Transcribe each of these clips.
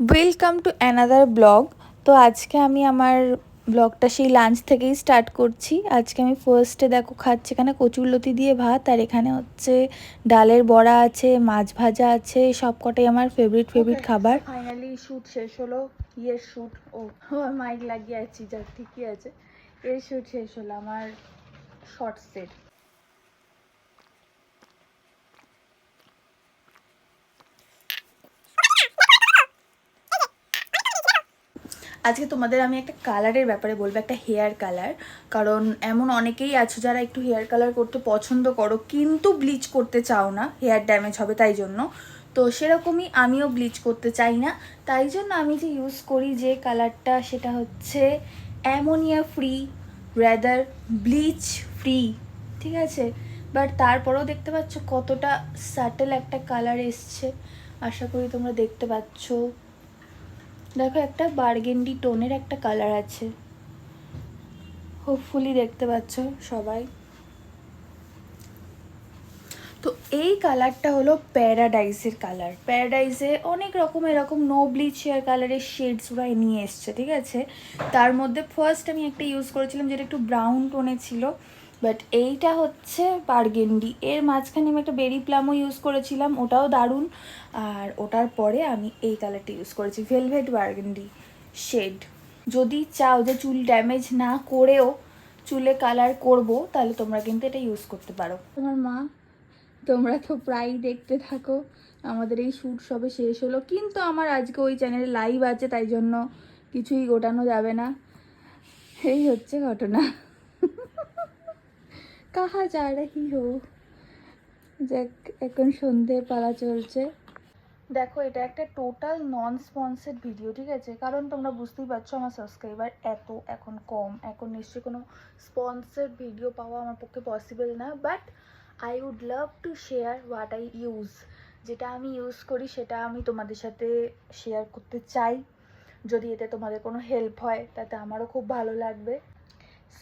Welcome to another blog. তো আজকে আমি আমার ব্লগটা সেই লাঞ্চ থেকেই স্টার্ট করছি। আজকে আমি ফার্স্টে দেখো খাচ্ছি এখানে কচুরলতি দিয়ে ভাত, আর এখানে হচ্ছে ডালের বড়া আছে, মাছ ভাজা আছে, সব কটাই আমার ফেভারিট খাবার। ফাইনালি শ্যুট শেষ হলো। ইয়ের শ্যুট, ও মাইক লাগিয়ে আছি, যা ঠিকই আছে। এর শ্যুট শেষ হলো আমার শর্টসের। আজকে তোমাদের আমি একটা কালারের ব্যাপারে বলবো, একটা হেয়ার কালার। কারণ এমন অনেকেই আছো যারা একটু হেয়ার কালার করতে পছন্দ করো কিন্তু ব্লিচ করতে চাও না, হেয়ার ড্যামেজ হবে তাই জন্য। তো সেরকমই আমিও ব্লিচ করতে চাই না, তাই জন্য আমি যে ইউজ করি যে কালারটা সেটা হচ্ছে ammonia free, rather bleach free, ঠিক আছে। বাট তারপরেও দেখতে পাচ্ছ কতটা সাটেল একটা কালার এসছে, আশা করি তোমরা দেখতে পাচ্ছ। দেখো একটা বার্গেন্ডি টোনের একটা কালার আছে, হোপফুলি দেখতে পাচ্ছ সবাই। তো এই কালারটা হলো প্যারাডাইসের কালার। প্যারাডাইসে অনেক রকম এরকম নো ব্লিচ হেয়ার কালারের শেডস ওরা নিয়ে এসছে, ঠিক আছে। তার মধ্যে ফার্স্ট আমি একটা ইউজ করেছিলাম যেটা একটু ব্রাউন টোনে ছিল, বাট এইটা হচ্ছে বার্গেন্ডি। এর মাঝখানে আমি একটা বেরি প্লামও ইউজ করেছিলাম, ওটাও দারুণ। আর ওটার পরে আমি এই কালারটা ইউজ করেছি, ভেলভেট বার্গেন্ডি শেড। যদি চাও যে চুল ড্যামেজ না করেও চুলে কালার করব, তাহলে তোমরা কিন্তু এটা ইউজ করতে পারো। তোমার মা, তোমরা তো প্রায়ই দেখতে থাকো আমাদের এই শ্যুট সবে শেষ হলো, কিন্তু আমার আজকে ওই চ্যানেলে লাইভ আছে, তাই জন্য কিছুই গোটানো যাবে না। এই হচ্ছে ঘটনা। কাহা যা রহি হো। যাক, এখন সন্ধ্যের পালা চলছে। দেখো এটা একটা টোটাল নন স্পন্সর্ড ভিডিও, ঠিক আছে। কারণ তোমরা বুঝতেই পারছো আমার সাবস্ক্রাইবার এত এখন কম, এখন নিশ্চয়ই কোনো স্পন্সর্ড ভিডিও পাওয়া আমার পক্ষে পসিবল না। But I would love to share what I use. যেটা আমি ইউজ করি সেটা আমি তোমাদের সাথে শেয়ার করতে চাই। যদি এতে তোমাদের কোনো হেল্প হয় তাতে আমারও খুব ভালো লাগবে।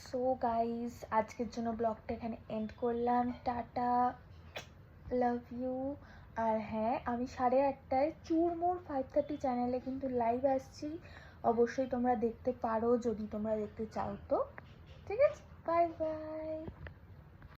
সো গাইজ, আজকের জন্য ব্লগটা এখানে এন্ড করলাম। Tata, love you. আর হ্যাঁ, আমি 8:30টায় চুরমুর 5:30 চ্যানেলে কিন্তু লাইভ আসছি, অবশ্যই তোমরা দেখতে পারো যদি তোমরা দেখতে চাও তো। ঠিক আছে, বাই বাই।